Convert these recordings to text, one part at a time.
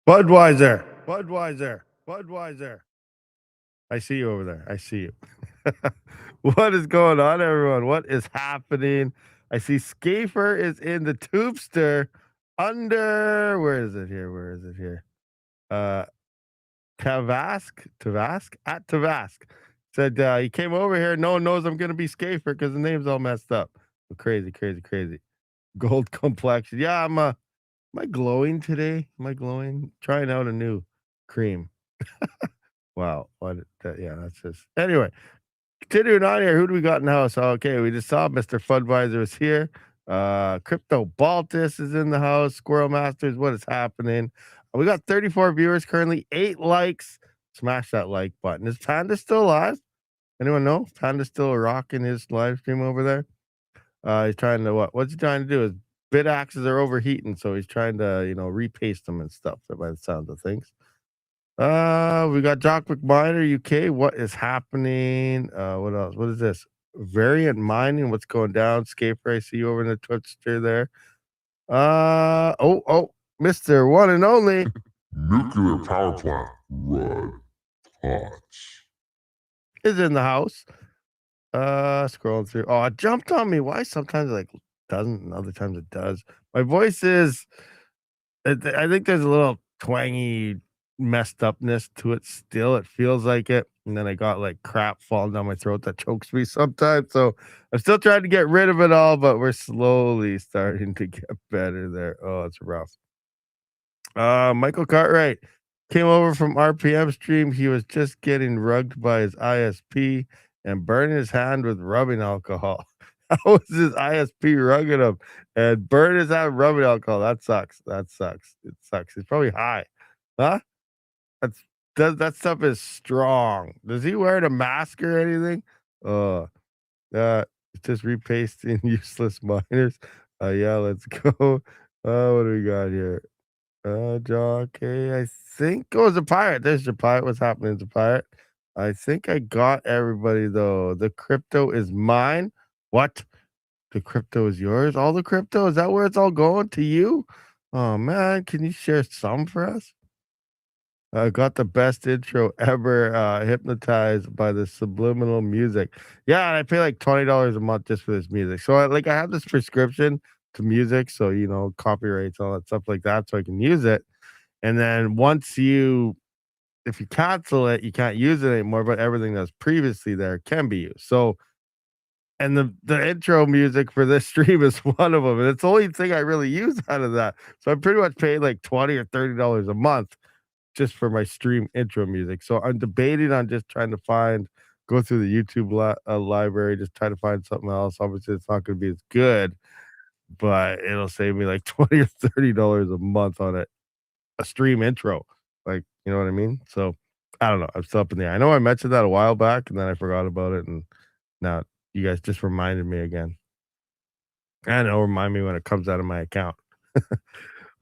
Budweiser, Budweiser, Budweiser. I see you over there. I see you. What is going on, everyone? What is happening? I see Schaefer is in the tubester under where is it here? Where is it here? Uh Tavask at Tavask said he came over here. No one knows I'm gonna be Schaefer because the name's all messed up. Crazy, crazy, crazy. Gold complexion. Yeah, am I glowing today? Am I glowing? Trying out a new cream. Wow. What? Yeah, that's just. Anyway, continuing on here. Who do we got in the house? Okay, we just saw Mr. Fudweiser is here. Crypto Baltus is in the house. Squirrel Masters. What is happening? We got 34 viewers currently. 8 likes. Smash that like button. Is Panda still alive? Anyone know? Panda's still rocking his live stream over there. He's trying to what? What's he trying to do? His bit axes are overheating, so he's trying to repaste them and stuff. By the sound of things. We got Jock McMiner, UK. What is happening? What else? What is this? Variant mining. What's going down? Scaper, I see you over in the Twitch tier there. Mr. One and Only. Nuclear power plant. Red Touch is in the house. Scrolling through. Oh, it jumped on me. Why sometimes it doesn't and other times it does. My voice is I think there's a little twangy messed upness to it still. It feels like it. And then I got crap falling down my throat that chokes me sometimes. So I'm still trying to get rid of it all, but we're slowly starting to get better there. Oh, it's rough. Michael Cartwright came over from RPM stream. He was just getting rugged by his ISP and burning his hand with rubbing alcohol. How was his ISP rugging him and burn his hand rubbing alcohol? That sucks. That sucks. It sucks. He's probably high. Huh? That stuff is strong. Does he wear a mask or anything? It's just repasting useless miners. Yeah, let's go. What do we got here? Jockey, I think it was a pirate. There's your pirate. What's happening to pirate? I think I got everybody though. The crypto is mine. What? The crypto is yours? All the crypto? Is that where it's all going to you? Oh man, can you share some for us? I got the best intro ever, hypnotized by the subliminal music. Yeah, and I pay $20 a month just for this music. So I have this prescription to music, so copyrights, all that stuff like that, so I can use it. And then if you cancel it, you can't use it anymore, but everything that's previously there can be used. So and the intro music for this stream is one of them, and it's the only thing I really use out of that. So I'm pretty much paying $20 or $30 a month just for my stream intro music. So I'm debating on just trying to go through the YouTube library, just try to find something else. Obviously, it's not going to be as good, but it'll save me $20 or $30 a month on it. A stream intro, you know what I mean? So I don't know. I'm still up in the air. I know I mentioned that a while back, and then I forgot about it, and now you guys just reminded me again. And it'll remind me when it comes out of my account.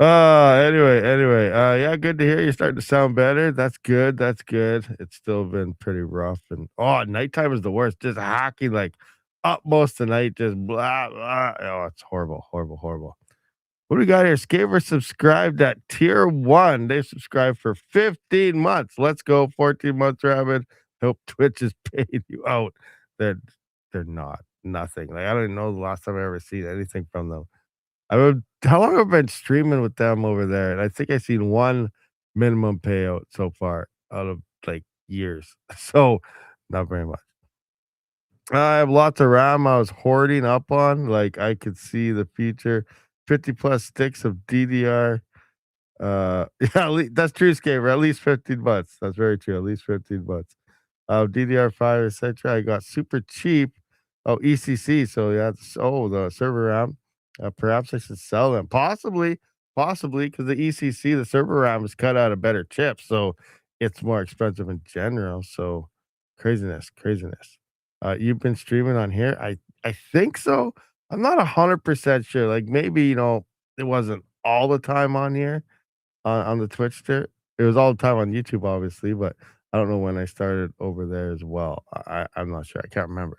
Anyway, yeah, good to hear you starting to sound better. That's good. That's good. It's still been pretty rough. And nighttime is the worst. Just hacking up most of the night, just blah blah. Oh, it's horrible, horrible, horrible. What do we got here? Scaver subscribed at tier 1. They subscribed for 15 months. Let's go. 14 months, Rabid. Hope Twitch is paying you out. They're not. Nothing. I don't even know the last time I ever seen anything from them. How long have I been streaming with them over there? And I think I've seen one minimum payout so far out of years. So not very much. I have lots of RAM I was hoarding up on. I could see the future. 50 plus sticks of DDR. Yeah, that's true, Scaver. At least 15 bucks. That's very true. At least 15 bucks. DDR5, etc. I got super cheap. Oh, ECC. So yeah, the server RAM. Perhaps I should sell them. Possibly, because the ECC, the server RAM, is cut out a better chip, so it's more expensive in general. So craziness. You've been streaming on here? I think so. I'm not 100% sure. Maybe it wasn't all the time on here on the Twitch there. It was all the time on YouTube, obviously, but I don't know when I started over there as well. I'm not sure. I can't remember.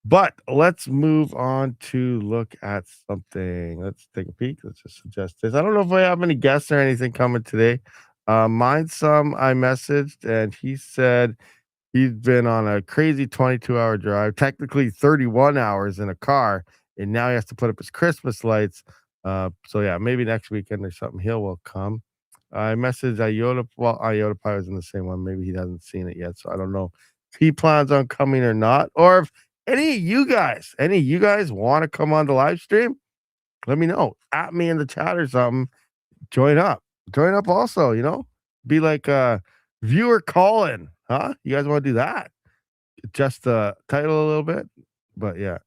But let's move on to look at something. Let's take a peek. Let's just suggest this. I don't know if I have any guests or anything coming today. Mine's some I messaged, and he said he's been on a crazy 22-hour drive, technically 31 hours in a car, and now he has to put up his Christmas lights. So yeah, maybe next weekend or something he will come. I messaged Iota. Well, Iota probably was in the same one. Maybe he hasn't seen it yet, so I don't know if he plans on coming or not, or if any of you guys want to come on the live stream. Let me know. At me in the chat or something. Join up. Join up also. Be like a viewer call in, huh? You guys want to do that? Just the title a little bit, but yeah.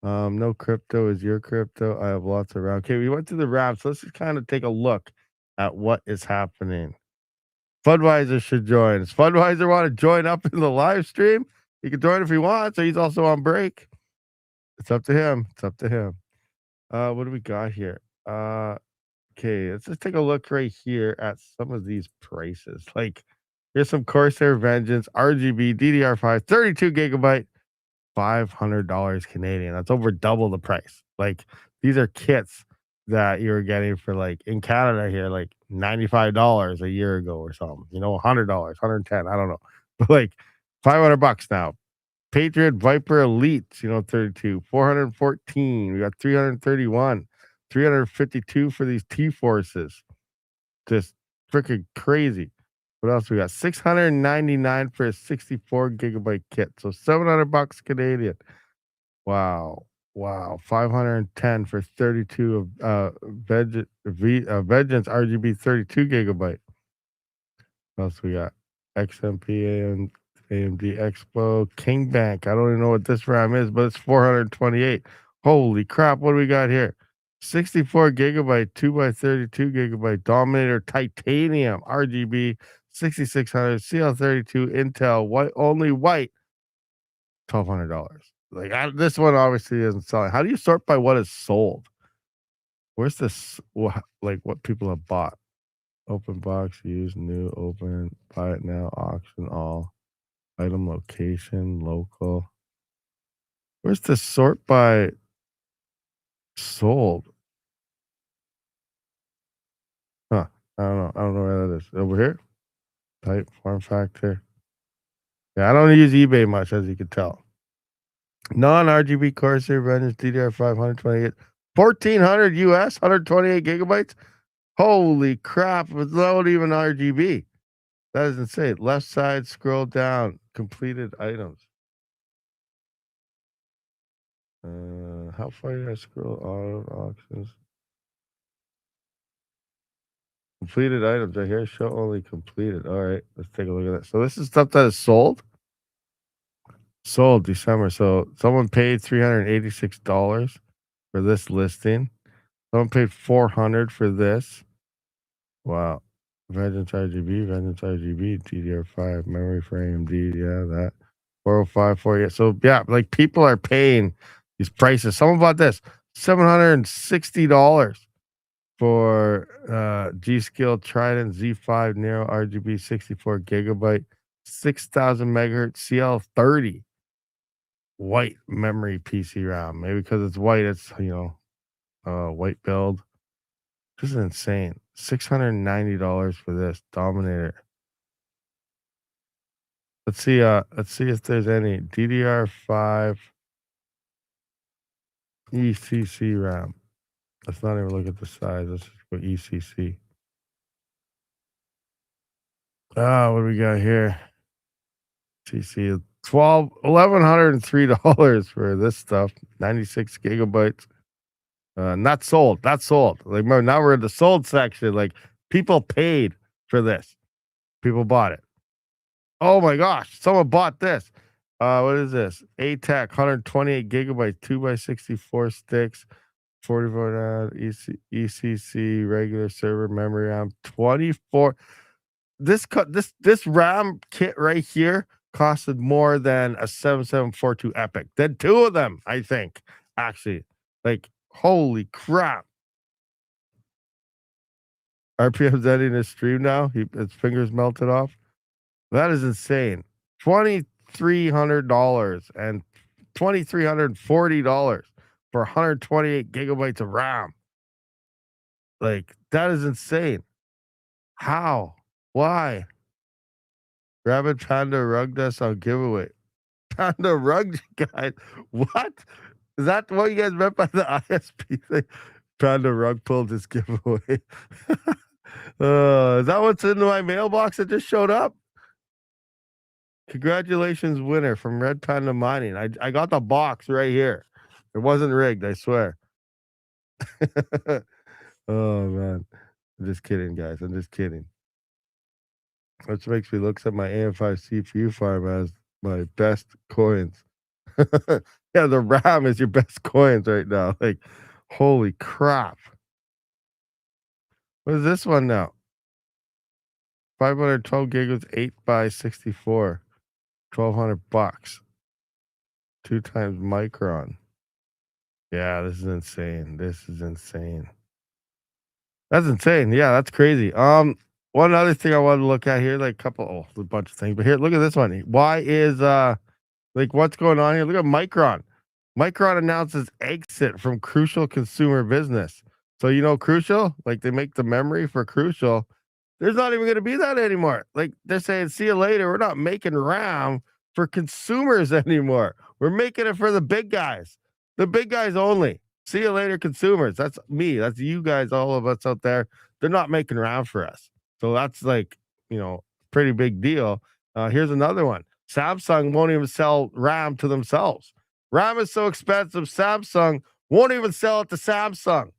No crypto is your crypto. I have lots around. Okay, we went through the wraps. Let's just kind of take a look at what is happening. Budweiser should join. Does Budweiser want to join up in the live stream? He can join if he wants, so he's also on break. It's up to him. It's up to him. What do we got here? Okay, let's just take a look right here at some of these prices. Like, here's some Corsair Vengeance RGB DDR5 32 gigabyte, $500 Canadian. That's over double the price. Like, these are kits that you were getting for, like, in Canada here, like $95 a year ago or something. $100, 110. I don't know, but like $500 now. Patriot Viper Elite, 32, 414. We got 331, 352 for these T Forces. Just freaking crazy. What else we got? 699 for a 64 gigabyte kit. So $700 Canadian. Wow. Wow. 510 for 32 of Vengeance RGB 32 gigabyte. What else we got? XMP and AMD Expo King Bank. I don't even know what this RAM is, but it's 428. Holy crap! What do we got here? 64 gigabyte, 2x32 gigabyte Dominator Titanium RGB 6600 CL32 Intel white only white $1,200. Like this one obviously isn't selling. How do you sort by what is sold? Where's this? Like what people have bought? Open box, used, new, open, buy it now, auction, all. Item location, local. Where's the sort by sold? Huh. I don't know. I don't know where that is. Over here? Type form factor. Yeah, I don't use eBay much, as you can tell. Non-RGB Corsair Vengeance DDR5 128. 1400 US, 128 gigabytes. Holy crap, without even RGB. That is insane. Left side, scroll down. Completed items. How far did I scroll? All auctions. Completed items right here. Show only completed. All right, let's take a look at that. So this is stuff that is sold. Sold December. So someone paid $386 for this listing. Someone paid $400 for this. Wow. Vengeance RGB, DDR5, memory for AMD. Yeah, that 405, 48. So yeah, like people are paying these prices. Someone bought this $760 for G Skill Trident Z5 Nero RGB 64 gigabyte, 6,000 megahertz CL30 white memory PC RAM. Maybe because it's white, it's white build. This is insane. $690 for this Dominator. Let's see if there's any DDR5 ECC RAM. Let's not even look at the size. Let's just go ECC. What do we got here? CC $1,103 for this stuff. 96 gigabytes. Not sold. Not sold. Like now we're in the sold section. Like people paid for this. People bought it. Oh my gosh! Someone bought this. What is this? ATAC 128 gigabytes, 2x64 sticks, 44 ECC regular server memory RAM, 24. This RAM kit right here costed more than a 7742 Epic. Then two of them, I think, actually. Like, holy crap. RPM's ending his stream now. His fingers melted off. That is insane. $2,300 and $2,340 for 128 gigabytes of RAM. Like, that is insane. How? Why? Rabid Panda rugged us on giveaway. Panda rugged you guys. What? Is that what you guys meant by the ISP thing? Panda rug pulled his giveaway. Is that what's in my mailbox that just showed up? Congratulations, winner from Red Panda Mining. I got the box right here. It wasn't rigged, I swear. Oh man. I'm just kidding, guys. I'm just kidding. Which makes me look at my AM5 CPU farm as my best coins. Yeah, the RAM is your best coins right now. Like, holy crap. What is this one now? 512 gigs, 8 by 64. $1,200. 2 times micron. Yeah, this is insane. This is insane. That's insane. Yeah, that's crazy. One other thing I wanted to look at here, like a bunch of things, but here, look at this one. Why is like what's going on here? Look at Micron. Micron announces exit from Crucial consumer business. So you know Crucial, like they make the memory for Crucial. There's not even going to be that anymore. Like they're saying, see you later. We're not making RAM for consumers anymore. We're making it for the big guys only. See you later, consumers. That's me. That's you guys, all of us out there. They're not making RAM for us. So that's like, pretty big deal. Here's another one. Samsung won't even sell RAM to themselves. RAM is so expensive, Samsung won't even sell it to Samsung.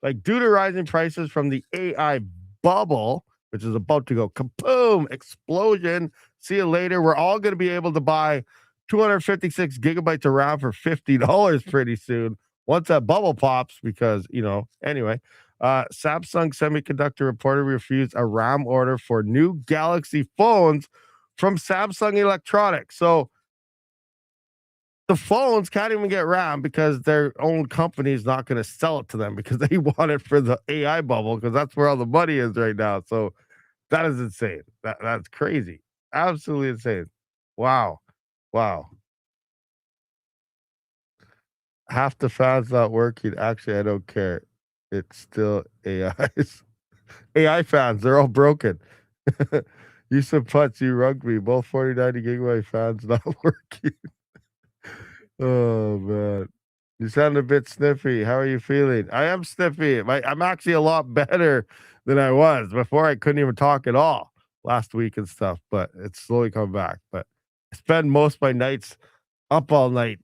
Like due to rising prices from the AI bubble, which is about to go kaboom, explosion. See you later. We're all going to be able to buy 256 gigabytes of RAM for $50 pretty soon once that bubble pops, because, anyway, Samsung Semiconductor reported refused a RAM order for new Galaxy phones from Samsung Electronics. So the phones can't even get RAM because their own company is not going to sell it to them because they want it for the AI bubble, because that's where all the money is right now. So that is insane. That's crazy. Absolutely insane. Wow. Wow. Half the fans not working. Actually, I don't care. It's still AIs. AI fans, they're all broken. You said putts, you rugby. Both 4090 gigabyte fans not working. Oh man. You sound a bit sniffy. How are you feeling? I am sniffy. I'm actually a lot better than I was before. I couldn't even talk at all last week and stuff, but it's slowly coming back. But I spend most of my nights up all night,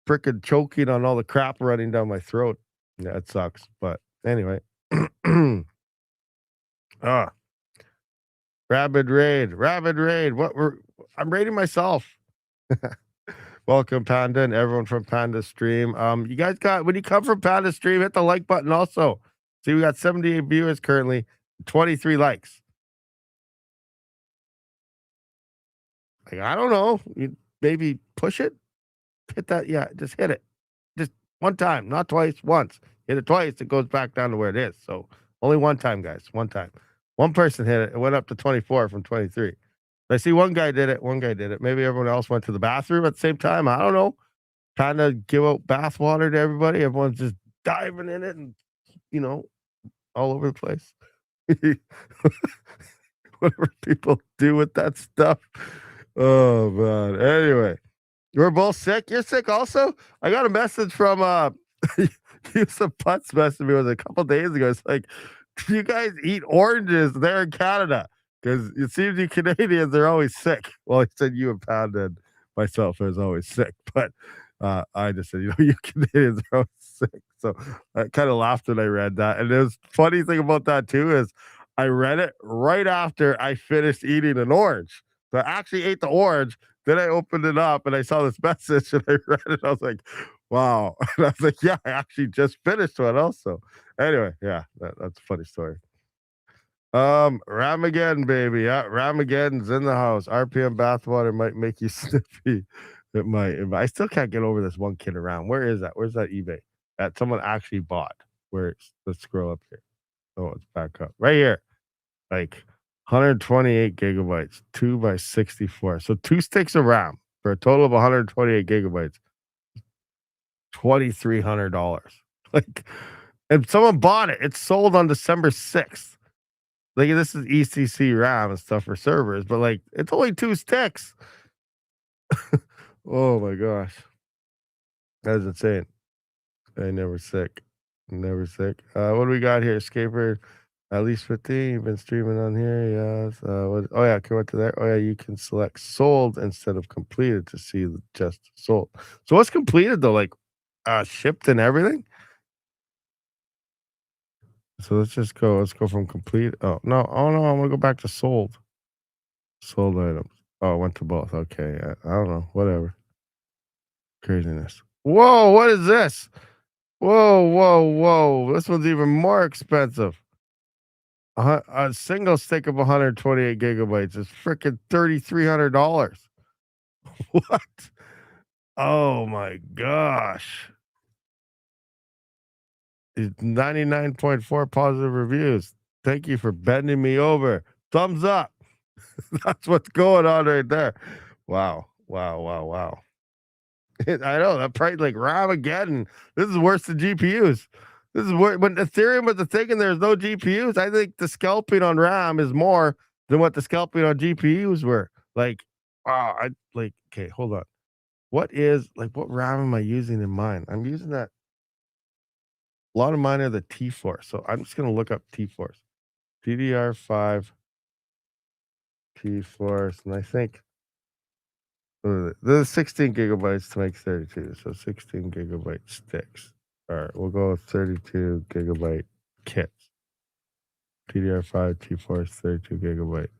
freaking choking on all the crap running down my throat. Yeah, it sucks. But anyway. Ah, Rabid Raid. Rabid Raid. I'm raiding myself. Welcome, Panda, and everyone from Panda Stream. You guys when you come from Panda Stream, hit the like button also. See, we got 78 viewers currently, 23 likes. Like, I don't know. You maybe push it, hit that. Yeah, just hit it. Just one time, not twice, once. Hit it twice, it goes back down to where it is. So only one time, guys. One time. One person hit it. It went up to 24 from 23. I see one guy did it. One guy did it. Maybe everyone else went to the bathroom at the same time. I don't know. Trying to give out bath water to everybody. Everyone's just diving in it and, all over the place. Whatever people do with that stuff. Oh, man. Anyway, we're both sick. You're sick also? I got a message from Yusuf Putz messaged me a couple days ago. It's like, do you guys eat oranges there in Canada? Because it seems you Canadians are always sick. Well, he said you and Pound and myself is always sick. But I just said, you Canadians are always sick. So I kind of laughed when I read that. And the funny thing about that, too, is I read it right after I finished eating an orange. So I actually ate the orange. Then I opened it up and I saw this message and I read it. I was like, wow. And I was like, yeah, I actually just finished one also. Anyway, yeah, that's a funny story. Ramageddon, baby. Yeah, Ramageddon's in the house. RPM bathwater might make you sniffy. It might. I still can't get over this one kid around. Where is that? Where's that eBay that someone actually bought? Let's scroll up here. Oh, it's back up right here. Like 128 gigabytes, 2 by 64. So 2 sticks of RAM for a total of 128 gigabytes. $2,300. Like, and someone bought it. It's sold on December 6th. Like, this is ECC RAM and stuff for servers, but like, it's only 2 sticks. Oh my gosh. That's insane. I never sick. Never sick. What do we got here? Escaper, at least 15. You've been streaming on here. Yes. Oh yeah, can we to there? Oh yeah, you can select sold instead of completed to see just sold. So what's completed though? Like shipped and everything? So let's just go. Let's go from complete. Oh no, oh no, I'm gonna go back to sold. Sold items. Oh, I went to both. Okay. I don't know. Whatever. Craziness. Whoa, what is this? Whoa, whoa, whoa. This one's even more expensive. A single stick of 128 gigabytes is freaking $3,300. What? Oh my gosh. It's 99.4 positive reviews. Thank you for bending me over. Thumbs up. That's what's going on right there. Wow. Wow. Wow. Wow. I know that price like Ramageddon. This is worse than GPUs. This is where when Ethereum was the thing and there's no GPUs. I think the scalping on RAM is more than what the scalping on GPUs were. Like, I like okay, hold on. What is like what RAM am I using in mine? I'm using that a lot of mine are the T-Force. So I'm just gonna look up T-Force. DDR5 T-Force, and I think there's 16 gigabytes to make 32, so 16 gigabyte sticks. All right, we'll go with 32 gigabyte kits. DDR5 T-Force 32 gigabyte.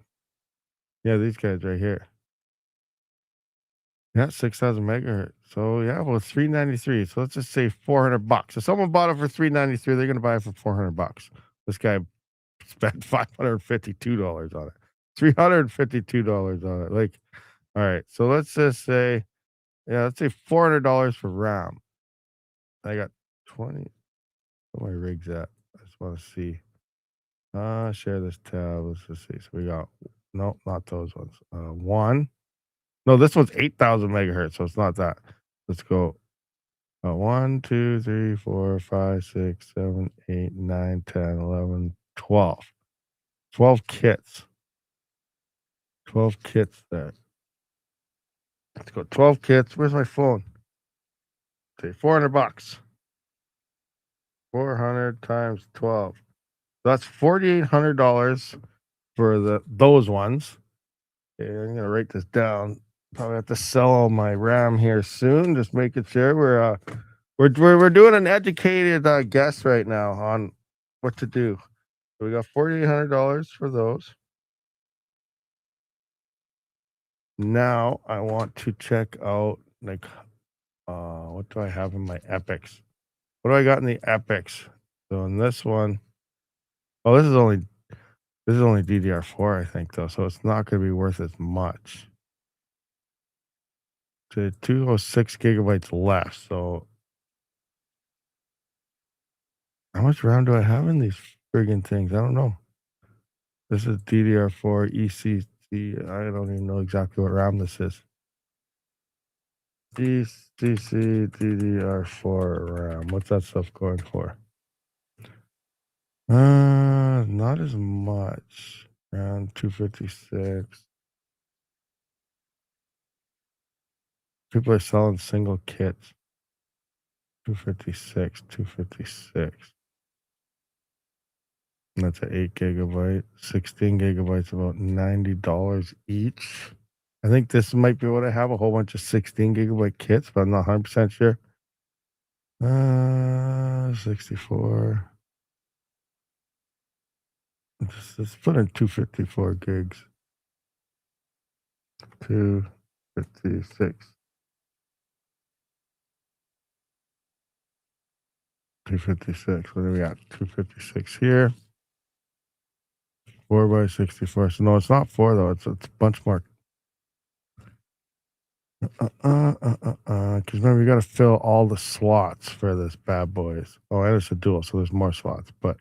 Yeah, these guys right here. Yeah, 6,000 megahertz. So yeah, well, 393. So let's just say $400. If someone bought it for 393, they're gonna buy it for $400. This guy spent $552 on it. $352 on it. Like, all right. So let's just say, yeah, let's say $400 for RAM. I got 20. Where my rig's at? I just want to see. Share this tab. Let's just see. So we got no, not those ones. One. No, this one's 8,000 megahertz, so it's not that. Let's go. 1, 2, 3, 4, 5, 6, 7, 8, 9, 10, 11, 12. 12 kits. 12 kits there. Let's go. 12 kits. Where's my phone? Okay, $400. 400 times 12. That's $4,800 for those ones. Okay, I'm gonna write this down. Probably have to sell all my RAM here soon. Just making sure we're doing an educated guess right now on what to do. So we got $4,800 for those. Now I want to check out like what do I have in my epics? What do I got in the epics? So in this one, oh, this is only DDR4, I think though, so it's not gonna be worth as much. To 206 gigabytes left. So how much RAM do I have in these friggin' things? I don't know. This is DDR4 ECC. I don't even know exactly what RAM this is. ECC DDR4 RAM. What's that stuff going for? Not as much. Around 256. People are selling single kits. 256, 256. That's an 8 gigabyte. 16 gigabytes, about $90 each. I think this might be what I have, a whole bunch of 16 gigabyte kits, but I'm not 100% sure. 64. Let's put in 254 gigs. 256. 256. What do we got? 256 here. 4 by 64. So no, it's not 4 though. It's a bunch more. Because remember, you got to fill all the slots for this bad boys. Oh, and it's a dual, so there's more slots. But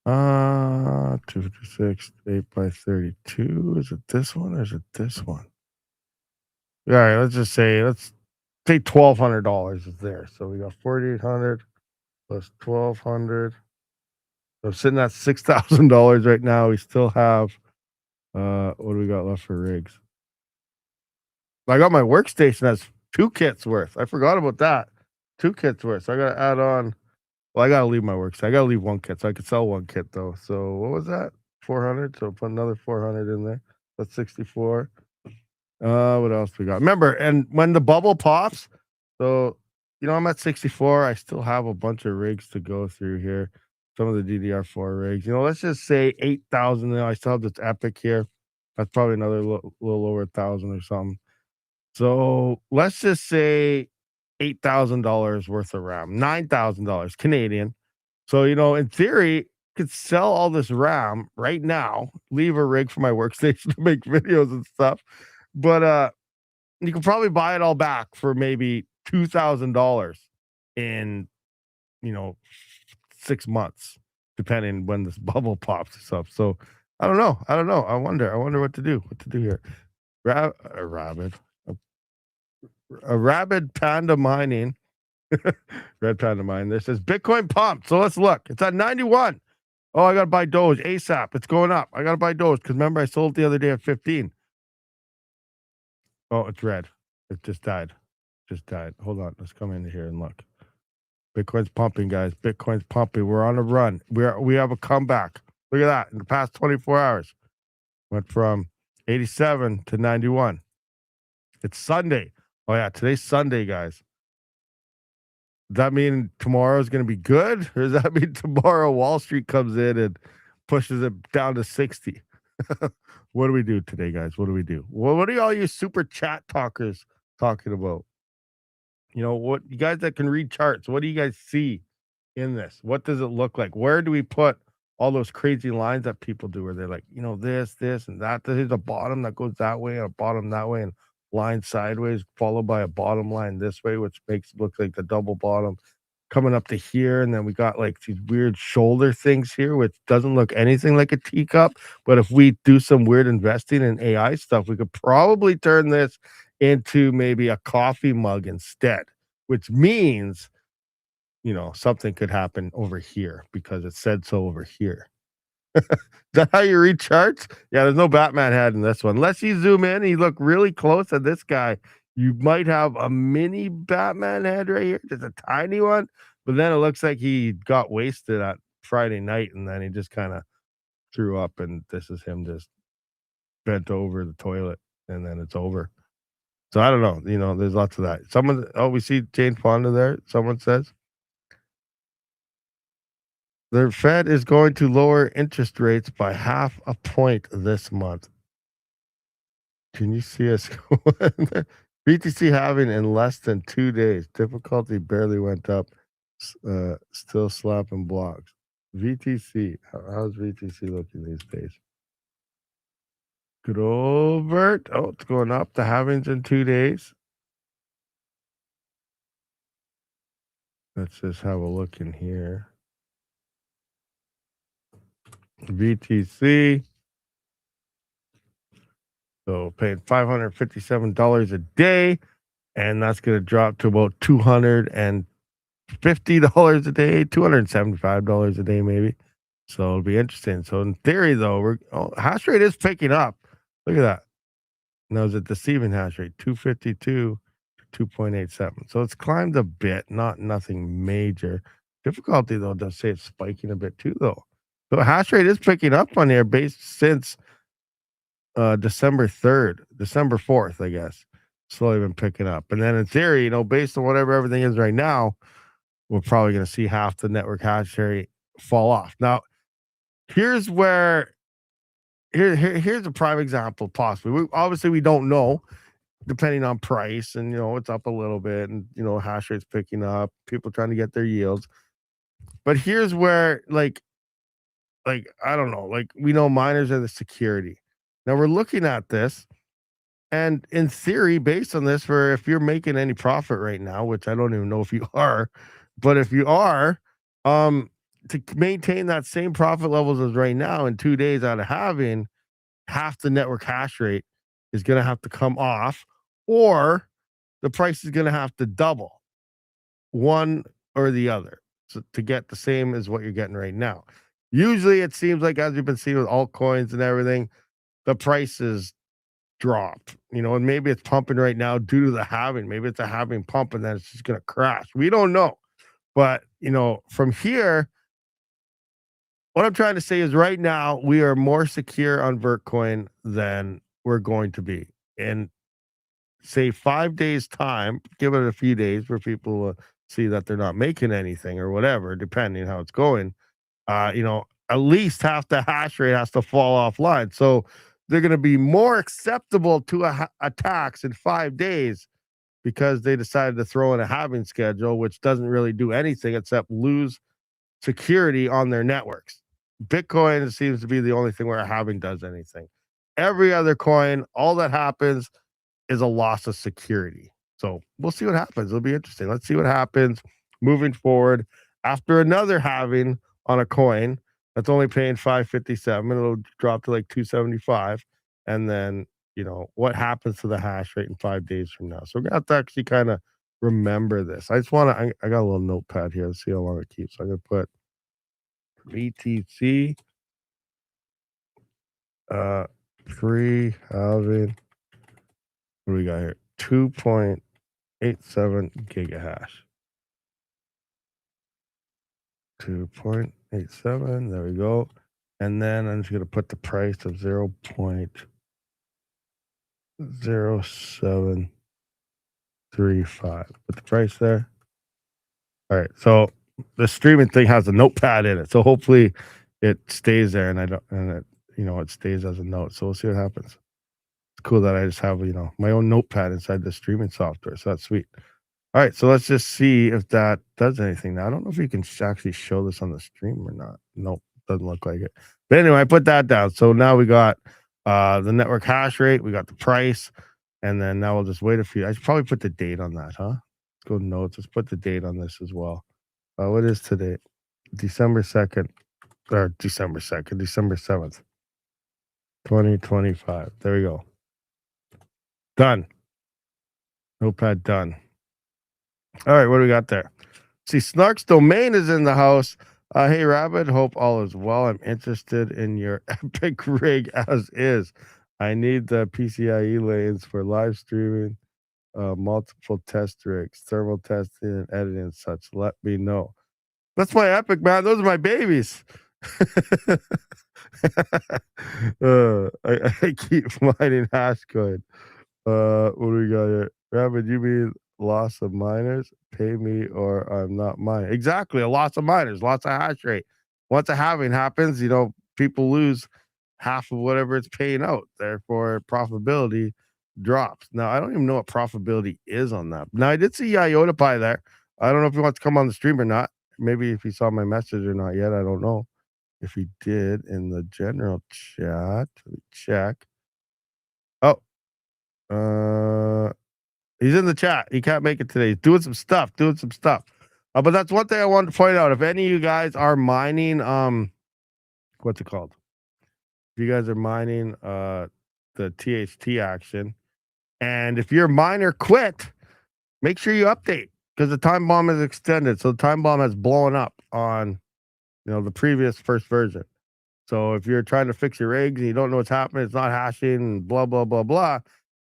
256, 8 by 32. Is it this one or is it this one? All right, let's just say say $1,200 is there. So we got 4,800 plus 1,200. So sitting at $6,000 right now. We still have what do we got left for rigs? I got my workstation that's 2 kits worth. I forgot about that. 2 kits worth. So I gotta add on. Well, I gotta leave my workstation. I gotta leave 1 kit, so I could sell 1 kit though. So what was that? 400. So put another 400 in there. That's 64. What else we got? Remember, and when the bubble pops, so I'm at 64. I still have a bunch of rigs to go through here. Some of the DDR4 rigs. Let's just say 8,000. I still have this Epic here. That's probably another little over 1,000 or something. So let's just say $8,000 worth of RAM, $9,000 Canadian. So, in theory, could sell all this RAM right now, leave a rig for my workstation to make videos and stuff. But you can probably buy it all back for maybe $2,000 in, you know, 6 months, depending when this bubble pops up. So I don't know. I don't know. I wonder what to do. What to do here. Rabid. A rabid panda mining. Red panda mine. This says Bitcoin pumped. So let's look. It's at 91. Oh, I gotta buy Doge ASAP. It's going up. I gotta buy Doge because remember I sold it the other day at 15. Oh, it's red. It just died. Just died. Hold on. Let's come into here and look. Bitcoin's pumping, guys. Bitcoin's pumping. We're on a run. We have a comeback. Look at that. In the past 24 hours. Went from 87 to 91. It's Sunday. Oh yeah, today's Sunday, guys. Does that mean tomorrow is going to be good? Or does that mean tomorrow Wall Street comes in and pushes it down to 60? What do we do today, guys? What do we do? Well, what are all you super chat talkers talking about? What you guys that can read charts, what do you guys see in this? What does it look like? Where do we put all those crazy lines that people do where they're like, this, and that? There's a bottom that goes that way and a bottom that way and line sideways, followed by a bottom line this way, which makes it look like the double bottom coming up to here. And then we got like these weird shoulder things here, which doesn't look anything like a teacup. But if we do some weird investing in AI stuff, we could probably turn this into maybe a coffee mug instead, which means, something could happen over here because it said so over here. Is that how you read charts? Yeah, there's no Batman head in this one. Unless you zoom in, you look really close at this guy. You might have a mini Batman head right here, just a tiny one. But then it looks like he got wasted at Friday night, and then he just kind of threw up, and this is him just bent over the toilet, and then it's over. So I don't know. There's lots of that. We see Jane Fonda there. Someone says the Fed is going to lower interest rates by 0.5 point this month. Can you see us going there? BTC having in less than 2 days. Difficulty barely went up. Still slapping blocks. VTC. How's VTC looking these days? Good old Bert. Oh, it's going up. The halvings in 2 days. Let's just have a look in here. VTC. So paying $557 a day, and that's going to drop to about $250 a day, $275 a day maybe. So it'll be interesting. So in theory, though, hash rate is picking up. Look at that. Now it's a deceiving hash rate, 252 to 2.87. So it's climbed a bit, nothing major. Difficulty, though, does say it's spiking a bit too, though. So hash rate is picking up on here based since December 3rd, December 4th, I guess. Slowly been picking up. And then in theory, based on whatever everything is right now, we're probably going to see half the network hash rate fall off. Now, here's a prime example, possibly. Obviously, we don't know, depending on price, and it's up a little bit, and hash rate's picking up, people trying to get their yields. But here's where, like I don't know, we know miners are the security. Now we're looking at this, and in theory, based on this, if you're making any profit right now, which I don't even know if you are, but if you are, to maintain that same profit levels as right now in 2 days out of having half the network hash rate is going to have to come off, or the price is going to have to double one or the other to get the same as what you're getting right now. Usually, it seems like, as you've been seeing with altcoins and everything, the prices drop, and maybe it's pumping right now due to the halving. Maybe it's a halving pump and then it's just going to crash. We don't know. But, from here, what I'm trying to say is right now we are more secure on Vertcoin than we're going to be. In say 5 days time, give it a few days for people to see that they're not making anything or whatever, depending how it's going. At least half the hash rate has to fall offline. So they're going to be more acceptable to attacks in 5 days because they decided to throw in a halving schedule, which doesn't really do anything except lose security on their networks. Bitcoin seems to be the only thing where a halving does anything. Every other coin, all that happens is a loss of security. So we'll see what happens. It'll be interesting. Let's see what happens moving forward after another halving on a coin that's only paying 557. It'll drop to like 275. And then, what happens to the hash rate in 5 days from now. So we're gonna have to actually kind of remember this. I just want to, I got a little notepad here to see how long it keeps. So I'm gonna put BTC pre-halving. What do we got here? 2.87 gigahash. 2.87. There we go. And then I'm just going to put the price of 0.0735. Put the price there. All right. So the streaming thing has a notepad in it. So hopefully it stays there and it stays as a note. So we'll see what happens. Cool that I just have my own notepad inside the streaming software, so that's sweet. All right, so let's just see if that does anything. Now I don't know if you can actually show this on the stream or not. Nope, doesn't look like it. But anyway, I put that down. So now we got the network hash rate, we got the price, and then now we'll just wait a few. I should probably put the date on that, huh? Let's go to notes. Let's put the date on this as well. What is today? December 2nd, December 7th, 2025. There we go. Done. Notepad done. All right, what do we got there? See, Snark's Domain is in the house. Hey, Rabid, hope all is well. I'm interested in your epic rig as is. I need the PCIe lanes for live streaming, multiple test rigs, thermal testing, and editing and such. Let me know. That's my epic, man. Those are my babies. I keep mining Hashcoin. What do we got here? Rabid, you mean loss of miners? Pay me or I'm not mining. Exactly, a loss of miners, lots of hash rate. Once a halving happens, people lose half of whatever it's paying out. Therefore, profitability drops. Now, I don't even know what profitability is on that. Now, I did see Iota Pie there. I don't know if he wants to come on the stream or not. Maybe if he saw my message or not yet. I don't know. If he did in the general chat, let me check. Oh, he's in the chat. He can't make it today. He's doing some stuff. But that's one thing I wanted to point out. If any of you guys are mining, what's it called? If you guys are mining the THT action, and if your miner quit, make sure you update because the time bomb is extended. So the time bomb has blown up on the previous first version. So if you're trying to fix your rigs and you don't know what's happening, it's not hashing and blah, blah, blah, blah,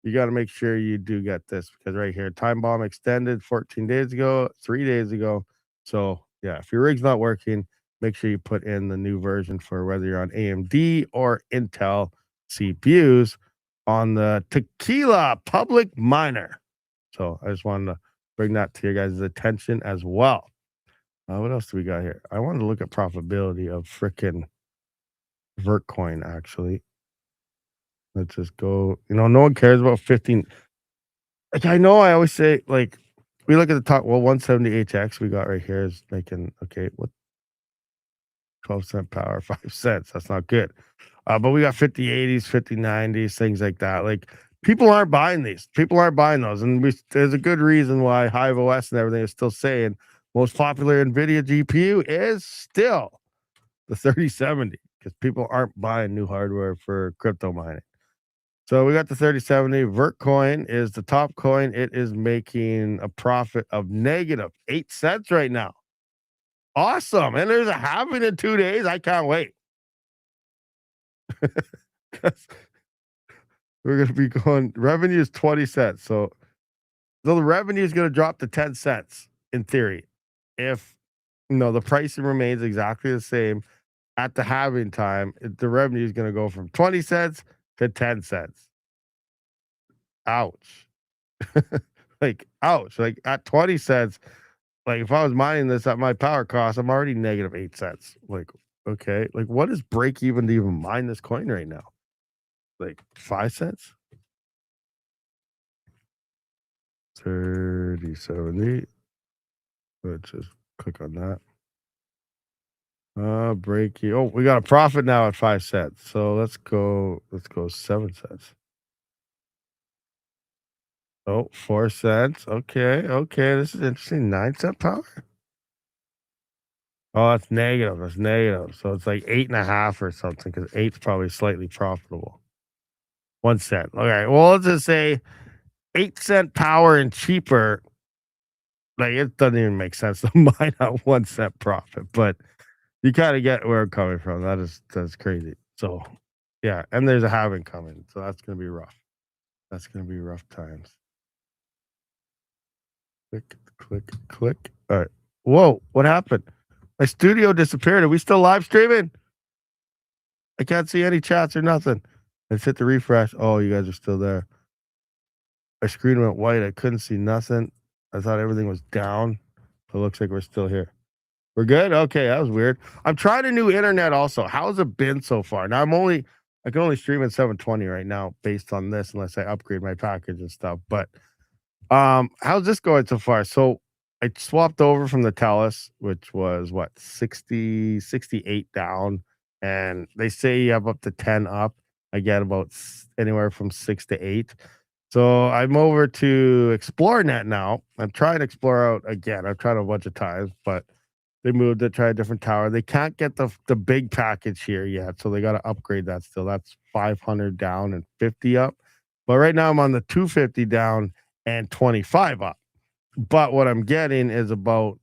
you got to make sure you do get this because right here, time bomb extended 14 days ago, 3 days ago. So yeah, if your rig's not working, make sure you put in the new version for whether you're on AMD or Intel CPUs on the Tequila public miner. So I just wanted to bring that to your guys' attention as well. What else do we got here? I wanted to look at profitability of frickin' Vertcoin, actually. Let's just go. No one cares about 15. Like, I know I always say, like, we look at the top. Well, 170HX we got right here is making, okay, what? 12-cent power, 5 cents. That's not good. But we got 5080s, 5090s, things like that. Like, people aren't buying these. People aren't buying those. And there's a good reason why Hive OS and everything is still saying most popular NVIDIA GPU is still the 3070 because people aren't buying new hardware for crypto mining. So we got the 3070. Vert coin is the top coin. It is making a profit of negative 8 cents right now. Awesome. And there's a halving in 2 days. I can't wait. 'Cause we're gonna be going revenue is 20 cents. So the revenue is gonna drop to 10 cents in theory. If the pricing remains exactly the same at the halving time, the revenue is gonna go from 20 cents to 10 cents. Ouch. Like, ouch. Like at 20 cents, like if I was mining this at my power cost, I'm already negative 8 cents. Like, okay. Like, what is break even to even mine this coin right now? Like 5 cents? 3070. Let's just click on that. Break even. Oh, we got a profit now at 5 cents. So let's go 7 cents. Oh, 4 cents. Okay, okay. This is interesting. 9 cent power. Oh, that's negative. That's negative. So it's like 8.5 or something, because eight's probably slightly profitable. 1 cent. Okay. Well, let's just say 8 cent power and cheaper. Like it doesn't even make sense to mine at 1 cent profit, but you kind of get where I'm coming from. That's crazy. So yeah, and there's a halving coming, so that's gonna be rough. That's gonna be rough times. Click, click, click. All right. Whoa, what happened? My studio disappeared. Are we still live streaming? I can't see any chats or nothing. Let's hit the refresh. Oh, you guys are still there. My screen went white. I couldn't see nothing. I thought everything was down. It looks like we're still here. We're good? Okay, that was weird. I'm trying a new internet also. How's it been so far? Now I can only stream at 720 right now based on this unless I upgrade my package and stuff. But how's this going so far? So I swapped over from the Telus, which was what 60, 68 down, and they say you have up to 10 up. I get about anywhere from 6 to 8. So I'm over to ExploreNet now. I'm trying Explore out again. I've tried a bunch of times, but they moved to try a different tower. They can't get the big package here yet, so they got to upgrade that still. That's 500 down and 50 up. But right now I'm on the 250 down and 25 up. But what I'm getting is about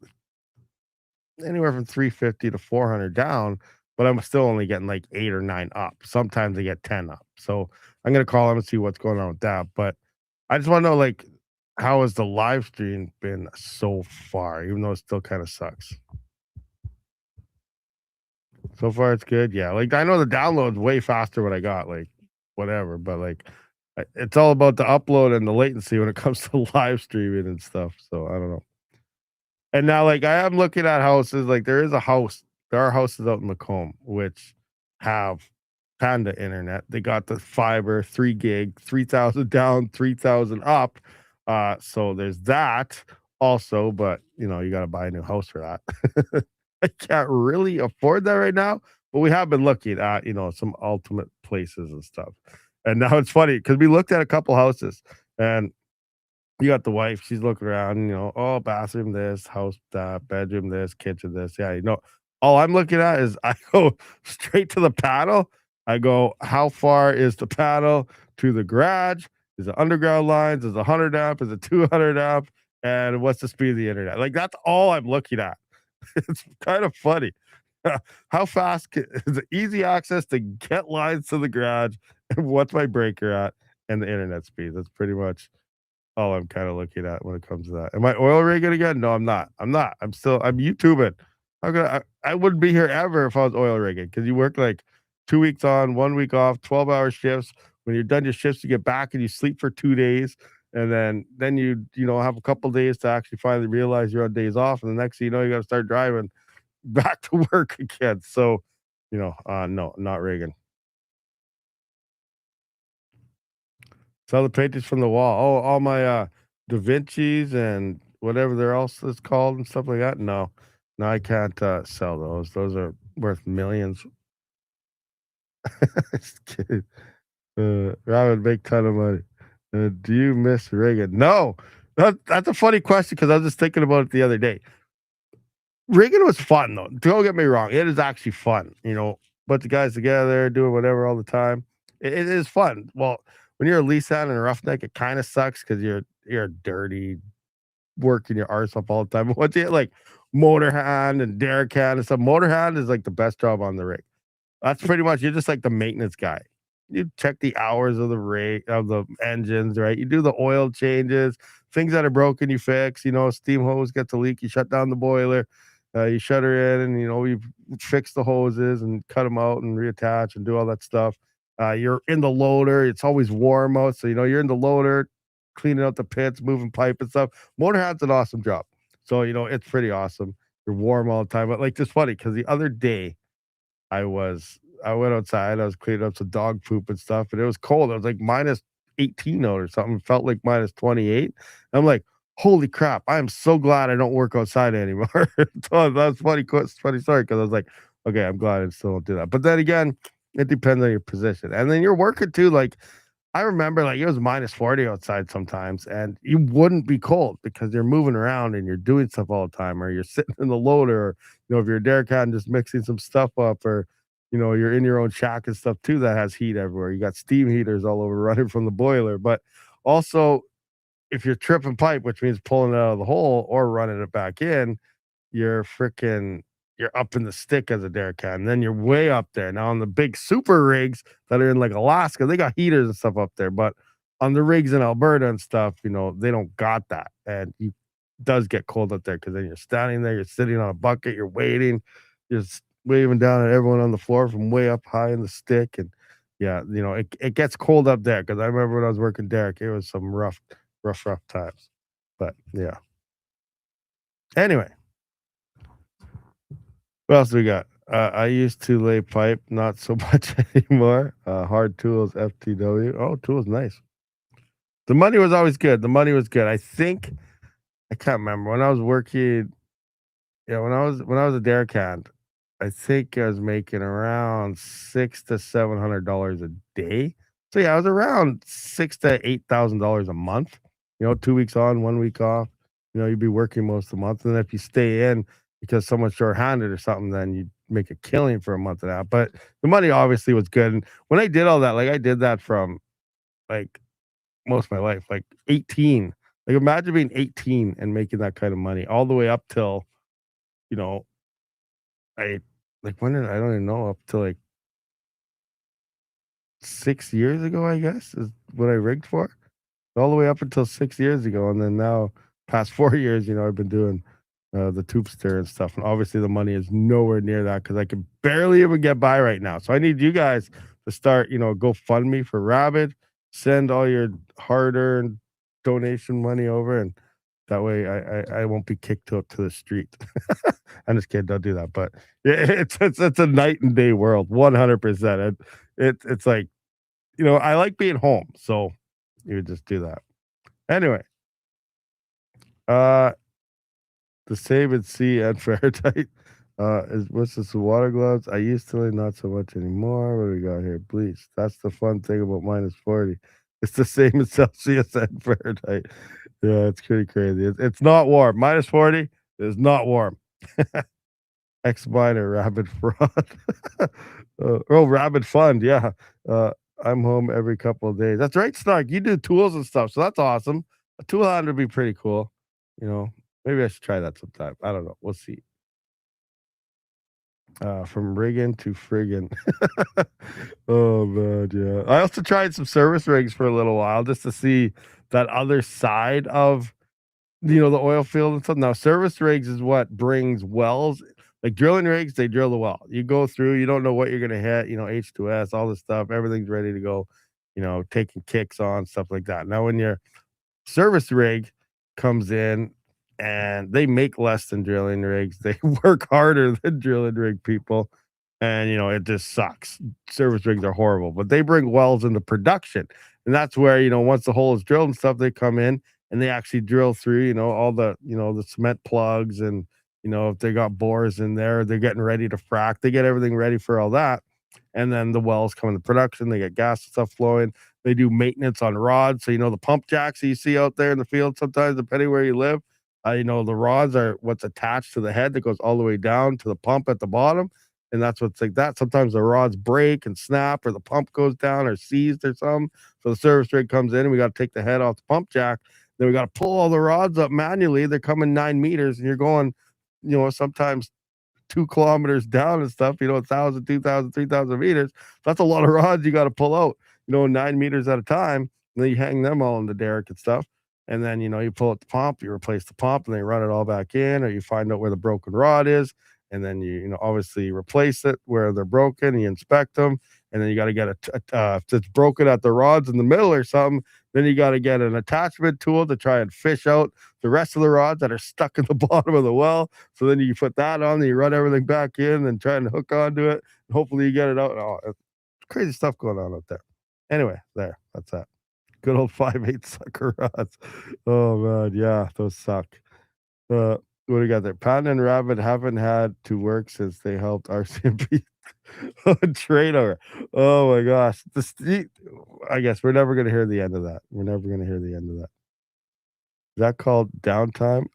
anywhere from 350 to 400 down, but I'm still only getting like 8 or 9 up. Sometimes I get 10 up. So I'm gonna call them and see what's going on with that. But I just want to know, like, how has the live stream been so far, even though it still kind of sucks. So far it's good. Yeah. Like I know the download's way faster what I got, like whatever, but like it's all about the upload and the latency when it comes to live streaming and stuff. So I don't know. And now, like, I am looking at houses. Like, there are houses out in Macomb which have Panda internet. They got the fiber, 3 gig, 3,000 down, 3,000 up. So there's that also, but you got to buy a new house for that. I can't really afford that right now, but we have been looking at, some ultimate places and stuff. And now it's funny because we looked at a couple houses and you got the wife, she's looking around, oh, bathroom this, house that, bedroom this, kitchen this. Yeah, all I'm looking at is I go straight to the panel. I go, how far is the panel to the garage? Is it underground lines? Is it 100 amp? Is it 200 amp? And what's the speed of the internet? Like, that's all I'm looking at. It's kind of funny. How fast is it easy access to get lines to the garage? And what's my breaker at? And the internet speed. That's pretty much all I'm kinda looking at when it comes to that. Am I oil rigging again? No, I'm not. I'm not. I'm YouTubing. How could I wouldn't be here ever if I was oil rigging because you work like 2 weeks on, 1 week off, 12-hour shifts. When you're done your shifts, you get back and you sleep for 2 days, and then you have a couple days to actually finally realize you're on days off, and the next thing you know, you gotta start driving back to work again. So, no, not rigging. Sell the paintings from the wall. Oh, all my, Da Vinci's and whatever they're else is called and stuff like that? No. No, I can't, sell those. Those are worth millions. Just kidding. Robin, make ton of money. Do you miss rigging? No. That's a funny question because I was just thinking about it the other day. Rigging was fun, though. Don't get me wrong. It is actually fun, bunch of guys together doing whatever all the time. It is fun. Well, when you're a lease hand and a roughneck, it kind of sucks because you're dirty, working your arse off all the time. But once you get like motor hand and derrick hand and stuff, motor hand is like the best job on the rig. That's pretty much you're just like the maintenance guy. You check the hours of the rate of the engines, right? You do the oil changes, things that are broken, you fix. Steam hose gets a leak, you shut down the boiler, you shut her in, and you fix the hoses and cut them out and reattach and do all that stuff. You're in the loader; it's always warm out, so you're in the loader, cleaning out the pits, moving pipe and stuff. Motorhead's an awesome job, so it's pretty awesome. You're warm all the time, but like, just funny because the other day I went outside, I was cleaning up some dog poop and stuff, and it was cold. It was like -18 out or something. It felt like -28. I'm like, holy crap, I am so glad I don't work outside anymore. So that's funny story because I was like, okay, I'm glad I still don't do that. But then again, it depends on your position. And then you're working too, like I remember like it was -40 outside sometimes, and you wouldn't be cold because you're moving around and you're doing stuff all the time, or you're sitting in the loader, or if you're a derrick hand just mixing some stuff up, or you're in your own shack and stuff too that has heat everywhere. You got steam heaters all over running from the boiler. But also if you're tripping pipe, which means pulling it out of the hole or running it back in, you're up in the stick as a derrick can. And then you're way up there. Now on the big super rigs that are in like Alaska, they got heaters and stuff up there. But on the rigs in Alberta and stuff, they don't got that. And you does get cold up there because then you're standing there, you're sitting on a bucket, you're waiting, you're waving down at everyone on the floor from way up high in the stick. And yeah, it gets cold up there because I remember when I was working derrick, it was some rough times. But yeah. Anyway, what else we got? I used to lay pipe, not so much anymore. Hard tools, FTW. Oh, tools, nice. The money was always good. The money was good. I can't remember when I was working. Yeah, when I was a derrick hand, I think I was making around $600 to $700 a day. So yeah, I was around $6,000 to $8,000 a month. 2 weeks on, 1 week off. You'd be working most of the month, and then if you stay in because someone's short-handed or something, then you make a killing for a month and a half. But the money obviously was good. And when I did all that, like I did that from like most of my life, like 18. Like imagine being 18 and making that kind of money all the way up till you know I like when did I don't even know up to like 6 years ago, I guess, is what I rigged for. All the way up until 6 years ago. And then now, past 4 years, I've been doing the tubester and stuff. And obviously, the money is nowhere near that because I can barely even get by right now. So I need you guys to start, GoFundMe for Rabid. Send all your hard earned donation money over. And that way I won't be kicked up to the street. I'm just kidding. Don't do that. But yeah, it's a night and day world, 100%. It's like, I like being home. So you would just do that. Anyway, uh, the Save and See and Fahrenheit is what's this? Water gloves. I used to, not so much anymore. What do we got here? Bleach. That's the fun thing about -40. It's the same as Celsius and Fahrenheit. Yeah, it's pretty crazy. It's not warm. -40 is not warm. X Miner Rabid Fraud. Rabid Fund. Yeah. Uh, I'm home every couple of days. That's right, Snark. You do tools and stuff, so that's awesome. A tool hand would be pretty cool. You know, maybe I should try that sometime. I don't know. We'll see. From rigging to friggin'. Oh man, yeah. I also tried some service rigs for a little while just to see that other side of the oil field and stuff. Now, service rigs is what brings wells. Like drilling rigs, they drill the well. You go through, you don't know what you're gonna hit, H2S, all this stuff, everything's ready to go, taking kicks on, stuff like that. Now, when your service rig comes in and they make less than drilling rigs, they work harder than drilling rig people, and it just sucks. Service rigs are horrible, but they bring wells into production, and that's where once the hole is drilled and stuff, they come in and they actually drill through, all the cement plugs, and if they got bores in there, they're getting ready to frack. They get everything ready for all that, and then the wells come into production. They get gas and stuff flowing. They do maintenance on rods. So the pump jacks that you see out there in the field sometimes, depending where you live, the rods are what's attached to the head that goes all the way down to the pump at the bottom, and that's what's like that. Sometimes the rods break and snap, or the pump goes down or seized or something. So the service rig comes in, and we got to take the head off the pump jack. Then we got to pull all the rods up manually. They're coming 9 meters, and you're going, sometimes 2 kilometers down and stuff, 1,000, 2,000, 3,000 meters. That's a lot of rods you got to pull out, 9 meters at a time. And then you hang them all in the derrick and stuff. And then, you pull out the pump, you replace the pump, and then you run it all back in, or you find out where the broken rod is. And then obviously replace it where they're broken, you inspect them. And then you got to get if it's broken at the rods in the middle or something, then you got to get an attachment tool to try and fish out the rest of the rods that are stuck in the bottom of the well. So then you put that on, and you run everything back in and try and hook onto it. And hopefully you get it out. Oh, it's crazy stuff going on out there. Anyway, that's that. Good old 5/8 sucker rods. Oh man, yeah, those suck. What do we got there? Pan and Rabid haven't had to work since they helped RCMP trade over. Oh my gosh. I guess we're never gonna hear the end of that. We're never gonna hear the end of that. Is that called downtime?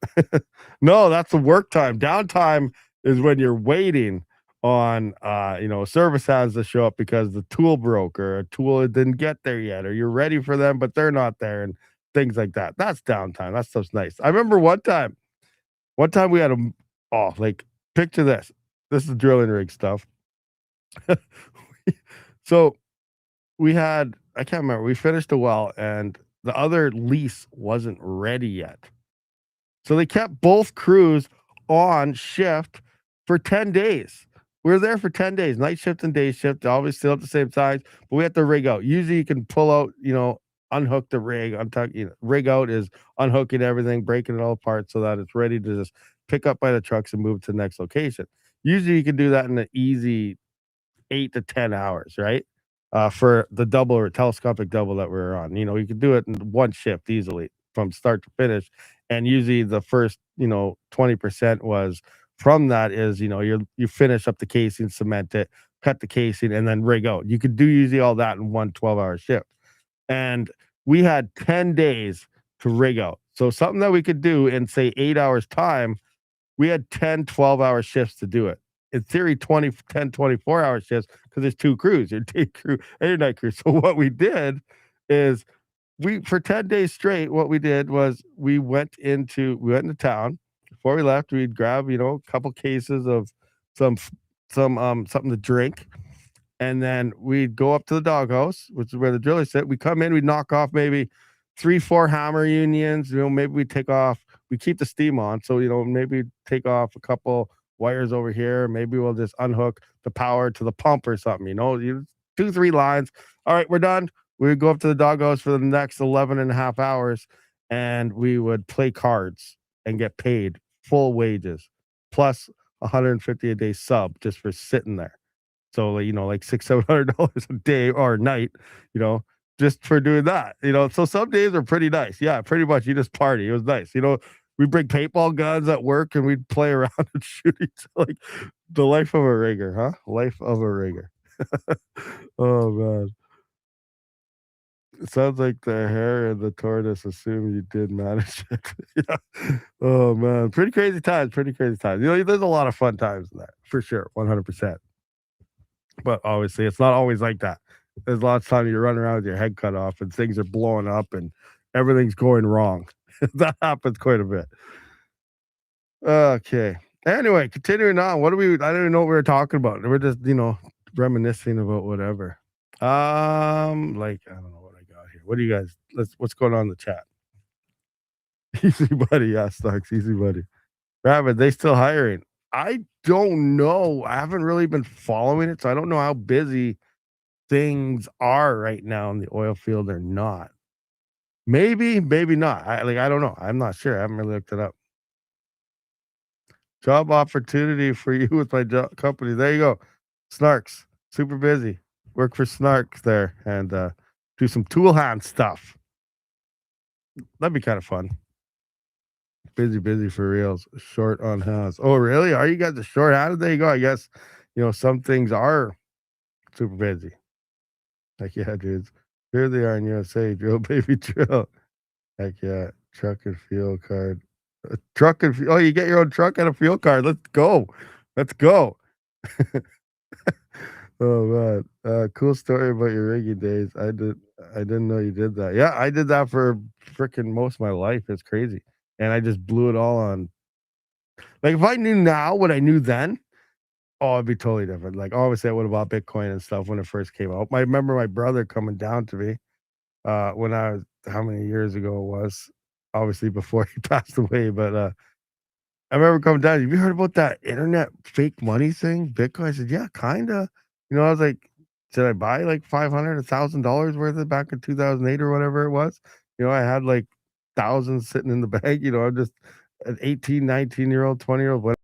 No, that's the work time. Downtime is when you're waiting on service has to show up because the tool broke, or a tool didn't get there yet, or you're ready for them but they're not there, and things like that. That's downtime. That stuff's nice. I remember one time we had like, picture this. This is drilling rig stuff. So we had, I can't remember, we finished a well, and the other lease wasn't ready yet. So they kept both crews on shift for 10 days. We were there for 10 days, night shift and day shift, obviously still at the same time, but we had to rig out. Usually you can pull out, unhook the rig, rig out is unhooking everything, breaking it all apart so that it's ready to just pick up by the trucks and move to the next location. Usually you can do that in an easy 8 to 10 hours, right? For the double or telescopic double that we were on. You could do it in one shift easily from start to finish. And usually the first, 20% was from that is, you finish up the casing, cement it, cut the casing, and then rig out. You could do usually all that in one 12-hour shift. And we had 10 days to rig out. So something that we could do in, say, 8 hours time, we had 10 12-hour shifts to do it. In theory, 24-hour shifts, because there's two crews, your day crew and your night crew. So what we did is for 10 days straight, what we did was we went into town. Before we left, we'd grab, a couple cases of some something to drink. And then we'd go up to the doghouse, which is where the drillers sit. We come in, we knock off maybe 3-4 hammer unions. Maybe we keep the steam on. So, maybe take off a couple wires over here. Maybe we'll just unhook the power to the pump or something, 2-3 lines. All right, we're done. We would go up to the doghouse for the next 11 and a half hours, and we would play cards and get paid full wages plus 150 a day sub just for sitting there. So, like $600-700 a day or a night, just for doing that. So some days are pretty nice. Yeah, pretty much you just party. It was nice. We bring paintball guns at work and we'd play around and shoot each like the life of a rigger, huh? Life of a rigger. Oh man. It sounds like the hare and the tortoise assume you did manage it. Yeah. Oh man. Pretty crazy times. Pretty crazy times. There's a lot of fun times in that for sure. 100%. But obviously, it's not always like that. There's lots of times you're running around with your head cut off and things are blowing up and everything's going wrong. That happens quite a bit. Okay. Anyway, continuing on. I don't even know what we were talking about. We're just, reminiscing about whatever. Like, I don't know what I got here. What do you guys, what's going on in the chat? Easy buddy. Yeah, Starks. Easy buddy. Rabid, they still hiring? I don't know. I haven't really been following it, so I don't know how busy things are right now in the oil field or not. Maybe, maybe not. I don't know. I'm not sure. I haven't really looked it up. Job opportunity for you with my company. There you go. Snarks. Super busy. Work for Snarks there and do some tool hand stuff. That'd be kind of fun. Busy for reals. Short on hands. Oh, really? Are you guys a short handed? There you go. I guess, some things are super busy. Like, yeah, dudes. Here they are in USA. Drill, baby, drill. Heck yeah. Truck and fuel card. Oh, you get your own truck and a fuel card. Let's go. Let's go. Oh man, cool story about your rigging days. I didn't know you did that. Yeah, I did that for freaking most of my life. It's crazy, and I just blew it all on. Like if I knew now what I knew then, oh, it'd be totally different. Like obviously, I would have bought Bitcoin and stuff when it first came out. I remember my brother coming down to me when I was how many years ago it was. Obviously, before he passed away, but I remember coming down, "Have you heard about that internet fake money thing, Bitcoin?" I said, "Yeah, kinda." I was like, "Should I buy like 500, $1,000 worth of it back in 2008 or whatever it was?" I had like thousands sitting in the bank. I'm just an 18, 19-year-old, 20-year-old,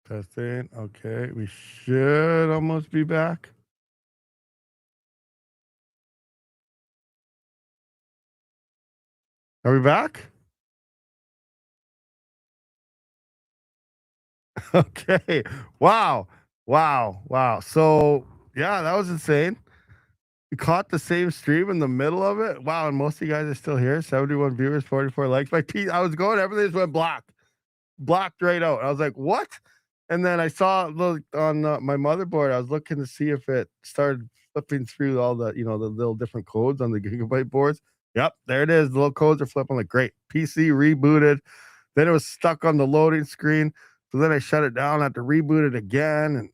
Testing. Okay, we should almost be back. Are we back? Okay. Wow. Wow. Wow. So, yeah, that was insane. We caught the same stream in the middle of it. Wow, and most of you guys are still here. 71 viewers, 44 likes. I was going, everything just went black. Blocked right out. I was like, "What?" And then I saw on my motherboard. I was looking to see if it started flipping through all the little different codes on the gigabyte boards. Yep, there it is. The little codes are flipping. Like, great. PC rebooted. Then it was stuck on the loading screen. So then I shut it down. I had to reboot it again,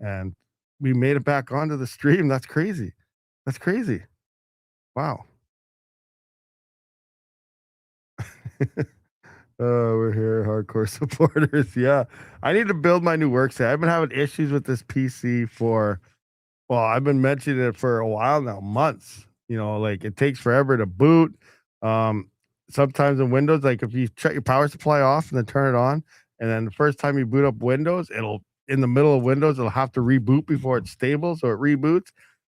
and we made it back onto the stream. That's crazy. That's crazy. Wow. We're here, hardcore supporters. Yeah, I need to build my new workstation. I've been having issues with this PC for, well, I've been mentioning it for a while now, months. Like it takes forever to boot. Um, Sometimes in Windows, like if you shut your power supply off and then turn it on, and then the first time you boot up Windows, it'll in the middle of Windows, it'll have to reboot before it's stable, so it reboots.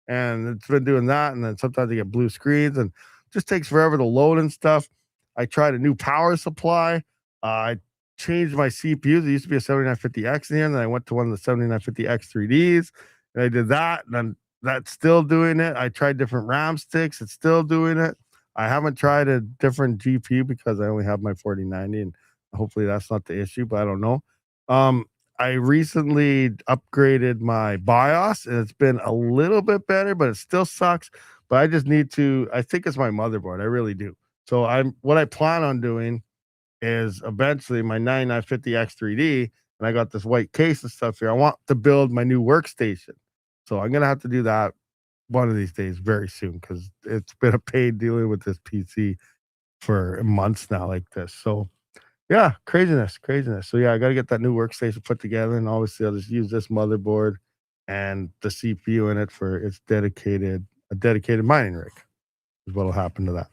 And it's been doing that, and then sometimes I get blue screens, and it just takes forever to load and stuff. I tried a new power supply. I changed my CPUs. It used to be a 7950X in here, and then I went to one of the 7950X 3Ds, and I did that, and then that's still doing it. I tried different RAM sticks. It's still doing it. I haven't tried a different GPU because I only have my 4090, and hopefully that's not the issue, but I don't know. Um, I recently upgraded my BIOS, and it's been a little bit better, but it still sucks. But I just need to. I think it's my motherboard. I really do. So what I plan on doing is eventually my 9950X 3D, and I got this white case and stuff here. I want to build my new workstation. So I'm gonna have to do that one of these days very soon because it's been a pain dealing with this PC for months now like this. So yeah, craziness, craziness. So yeah, I gotta get that new workstation put together, and obviously I'll just use this motherboard and the CPU in it for its dedicated mining rig is what'll happen to that.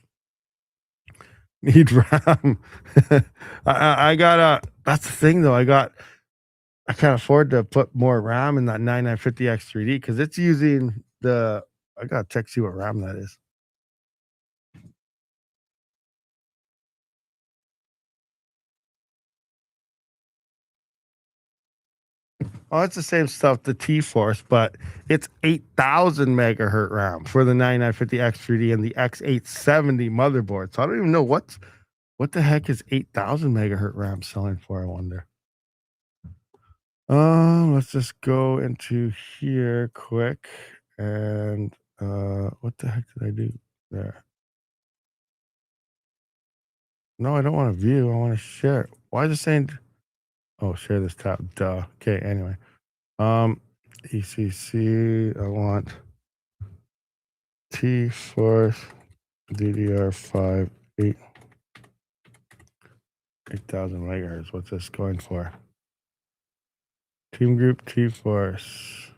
Need RAM. I gotta. That's the thing, though. I can't afford to put more RAM in that 9950X 3D because it's using the. I gotta check see what RAM that is. Oh, it's the same stuff, the T-Force, but it's 8,000 megahertz RAM for the 9950X 3D and the X870 motherboard. So I don't even know what the heck is 8,000 megahertz RAM selling for. I wonder. Let's just go into here quick and what the heck did I do there? No, I don't want to view. I want to share. Why is it saying? Oh, share this tab. Duh. Okay. Anyway, um, ECC. I want T Force DDR5 8,000 megahertz. What's this going for? Team Group T Force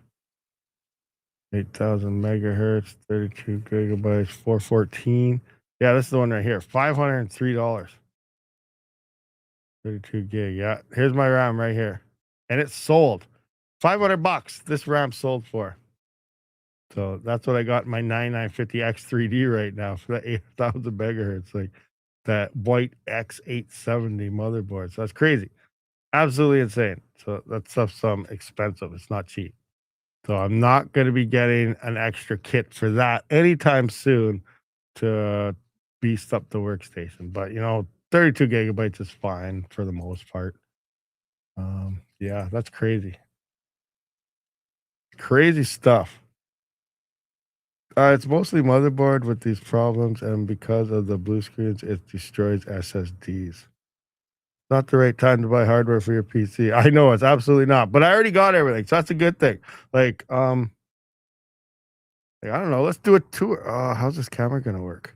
8,000 megahertz, 32 gigabytes, 414. Yeah, this is the one right here. $503. 32 gig. Yeah, here's my RAM right here, and it's sold. $500. This RAM sold for. So that's what I got in my 9950X 3D right now for the 8,000 megahertz, like that white X870 motherboard. So that's crazy. Absolutely insane. So that stuff's expensive. It's not cheap. So I'm not going to be getting an extra kit for that anytime soon to beast up the workstation. But 32 gigabytes is fine for the most part. Yeah, that's crazy. Crazy stuff. It's mostly motherboard with these problems, and because of the blue screens, it destroys SSDs. Not the right time to buy hardware for your PC. I know it's absolutely not, but I already got everything, so that's a good thing. Like, I don't know. Let's do a tour. How's this camera gonna work?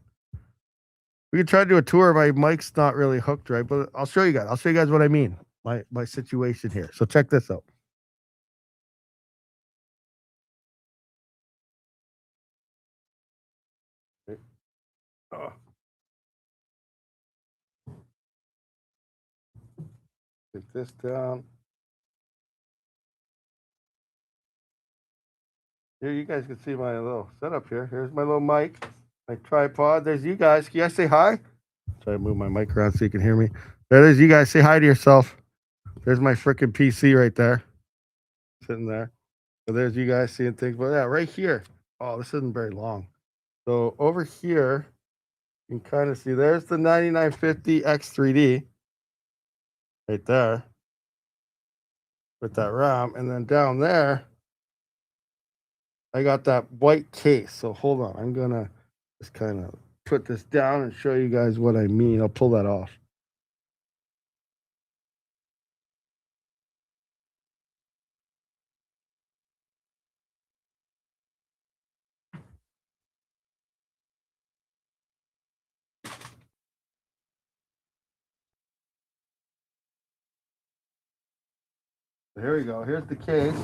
We can try to do a tour. My mic's not really hooked right, but I'll show you guys. I'll show you guys what I mean. My situation here. So check this out. Oh, take this down. Here, you guys can see my little setup here. Here's my little mic, my tripod. There's you guys. Can you guys say hi? Try to move my mic around so you can hear me. There's you guys. Say hi to yourself. There's my freaking PC right there, sitting there. So there's you guys seeing things. But yeah, right here. Oh, this isn't very long. So over here, you can kind of see there's the 9950 X3D right there with that RAM. And then down there, I got that white case. So hold on. I'm going to just kind of put this down and show you guys what I mean. I'll pull that off. Here we go. Here's the case.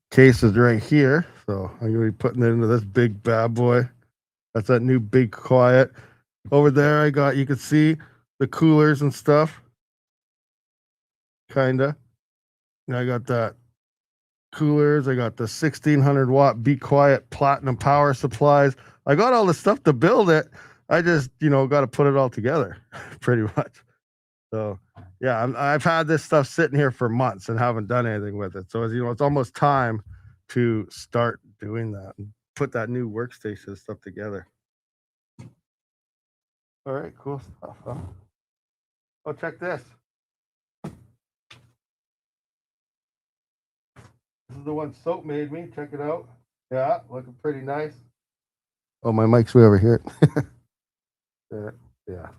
Case is right here. So I'm going to be putting it into this big bad boy. That's that new big quiet. Over there, I got, you can see the coolers and stuff. Kinda. And I got that coolers. I got the 1600 watt Be Quiet platinum power supplies. I got all the stuff to build it. I just, got to put it all together pretty much. So, yeah, I've had this stuff sitting here for months and haven't done anything with it. So, it's almost time to start doing that and put that new workstation stuff together. All right, cool stuff, huh? Oh, check this. This is the one Soap made me. Check it out. Yeah, looking pretty nice. Oh, my mic's way over here. Yeah.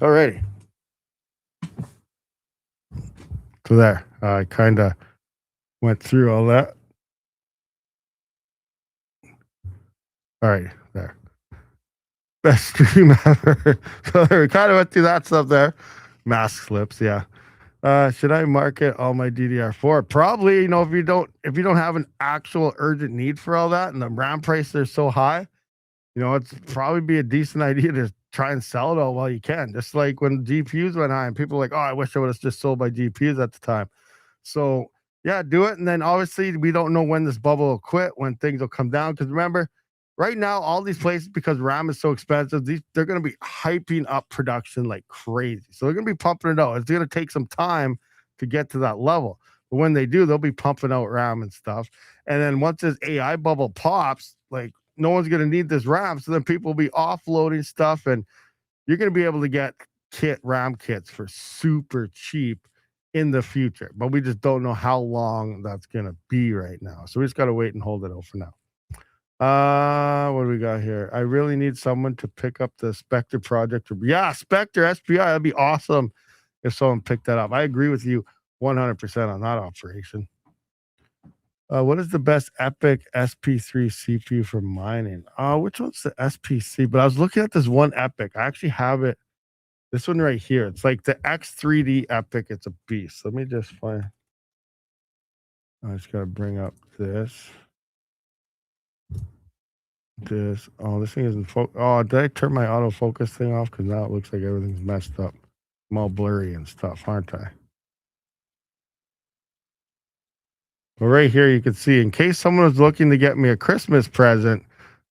Alrighty. So there, I kind of went through all that. All right, there. Best stream ever. So we kind of went through that stuff there. Mask slips, yeah. Should I market all my DDR4? Probably. If you don't have an actual urgent need for all that, and the RAM prices are so high, it's probably be a decent idea to try and sell it all while you can. Just like when GPUs went high, and people were like, oh, I wish I would have just sold my GPUs at the time. So yeah, do it. And then obviously we don't know when this bubble will quit, when things will come down. Because remember, right now, all these places, because RAM is so expensive, they're going to be hyping up production like crazy. So they're going to be pumping it out. It's going to take some time to get to that level. But when they do, they'll be pumping out RAM and stuff. And then once this AI bubble pops, like no one's going to need this RAM. So then people will be offloading stuff, and you're going to be able to get RAM kits for super cheap in the future. But we just don't know how long that's going to be right now. So we just got to wait and hold it out for now. What do we got here? I really need someone to pick up the Spectre project. Yeah, Spectre SPI. That'd be awesome if someone picked that up. I agree with you 100% on that operation. What is the best Epic SP3 CPU for mining? Which one's the SPC? But I was looking at this one Epic. I actually have it. This one right here. It's like the X3D Epic. It's a beast. Let me just find. I just gotta bring up this. Oh, this thing isn't focus. Oh, did I turn my autofocus thing off? Because now it looks like everything's messed up. I'm all blurry and stuff, aren't I? Well, right here you can see, in case someone was looking to get me a Christmas present,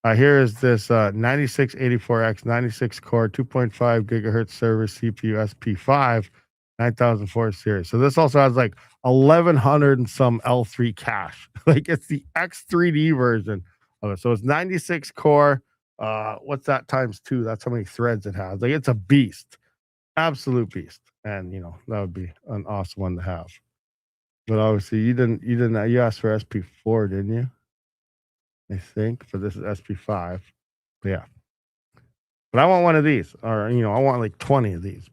here is this 9684X 96 core 2.5 gigahertz server CPU SP5 9004 series. So this also has like 1100 and some L3 cache. Like it's the X3D version of it. So it's 96 core. What's that times two? That's how many threads it has. Like it's a beast, absolute beast. And that would be an awesome one to have. But obviously you asked for SP4, didn't you? I think. So this is SP5. But yeah. But I want one of these. Or I want like 20 of these.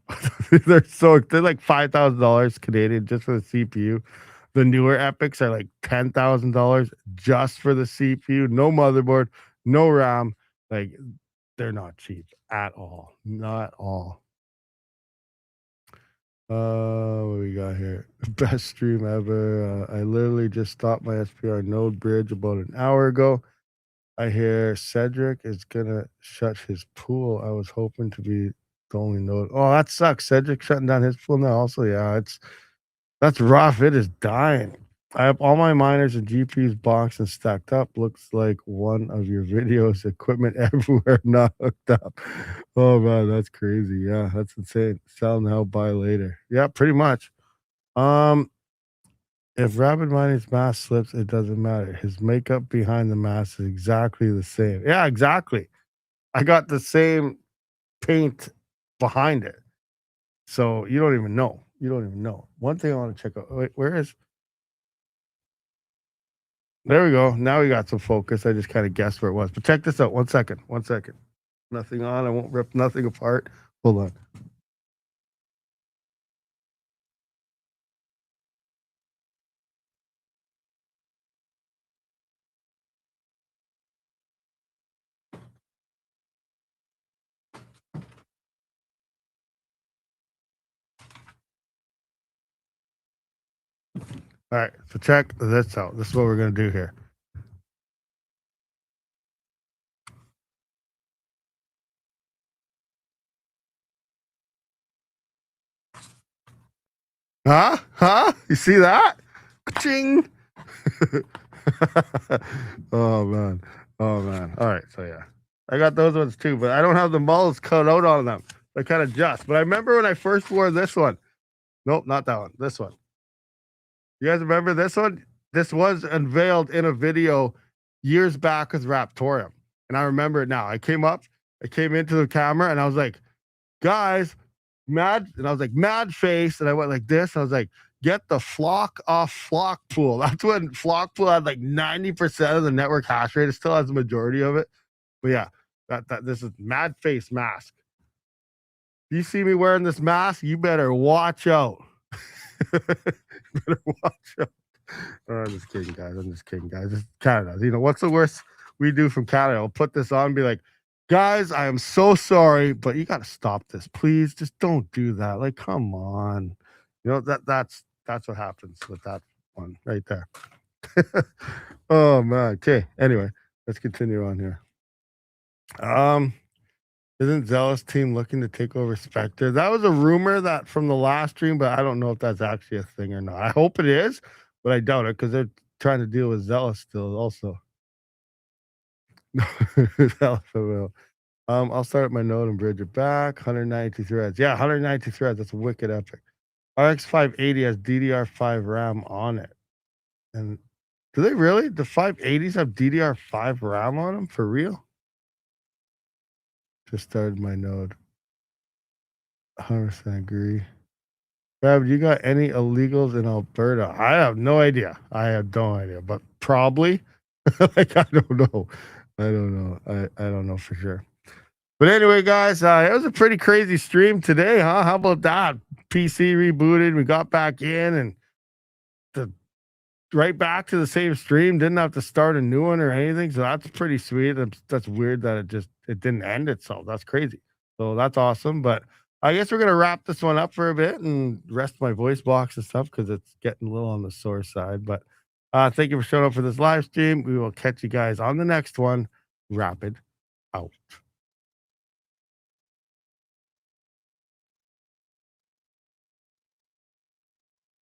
they're like $5,000 Canadian just for the CPU. The newer Epics are like $10,000 just for the CPU. No motherboard, no RAM. Like they're not cheap at all. Not all. What we got here? Best stream ever. I literally just stopped my SPR node bridge about an hour ago. I hear Cedric is gonna shut his pool. I was hoping to be the only node. Oh, that sucks. Cedric shutting down his pool now. Also, yeah, that's rough. It is dying. I have all my miners and GPUs boxed and stacked up. Looks like one of your videos. Equipment everywhere not hooked up. Oh man, that's crazy. Yeah, that's insane. Sell now, buy later. Yeah, pretty much. Um, if Rabid Mining's mask slips, it doesn't matter. His makeup behind the mask is exactly the same. Yeah, exactly. I got the same paint behind it. So you don't even know. You don't even know. One thing I want to check out. Wait, where is there we go. Now we got some focus. I just kind of guessed where it was. But check this out. 1 second. 1 second. Nothing on. I won't rip nothing apart. Hold on. All right. So check this out. This is what we're going to do here. Huh? Huh? You see that? Ching. Oh man. Oh man. All right. So yeah, I got those ones too, but I don't have the mulls cut out on them. They're kind of just. But I remember when I first wore this one. Nope, not that one. This one. You guys remember this one? This was unveiled in a video years back with Raptorium, and I remember it now. I came into the camera, and I was like, "Guys, mad," and I was like, "Mad face," and I went like this. And I was like, "Get the flock off flock pool." That's when flock pool had like 90% of the network hash rate. It still has the majority of it, but yeah, that this is mad face mask. You see me wearing this mask, you better watch out. Better watch out. Oh, I'm just kidding, guys. I'm just kidding, guys. It's Canada. You know, what's the worst we do from Canada? I'll put this on and be like, guys, I am so sorry, but you got to stop this. Please just don't do that. Like, come on. You know, that's what happens with that one right there. Oh man. Okay. Anyway, let's continue on here. Um, isn't Zealous team looking to take over Spectre? That was a rumor that from the last stream, but I don't know if that's actually a thing or not. I hope it is, but I doubt it because they're trying to deal with Zealous still also. Zealous will. I'll start at my node and bridge it back. 192 threads. Yeah, 192 threads. That's wicked epic. RX 580 has DDR5 RAM on it. And do they really? The 580s have DDR5 RAM on them? For real? Just started my node. 100% agree. Rabid, you got any illegals in Alberta? I have no idea. I have no idea, but probably. Like, I don't know. I don't know for sure. But anyway, guys, it was a pretty crazy stream today, huh? How about that? PC rebooted. We got back in and right back to the same stream. Didn't have to start a new one or anything. So that's pretty sweet. That's weird that it didn't end itself. That's crazy. So that's awesome. But I guess we're gonna wrap this one up for a bit and rest my voice box and stuff because it's getting a little on the sore side. But thank you for showing up for this live stream. We will catch you guys on the next one. Rabid out.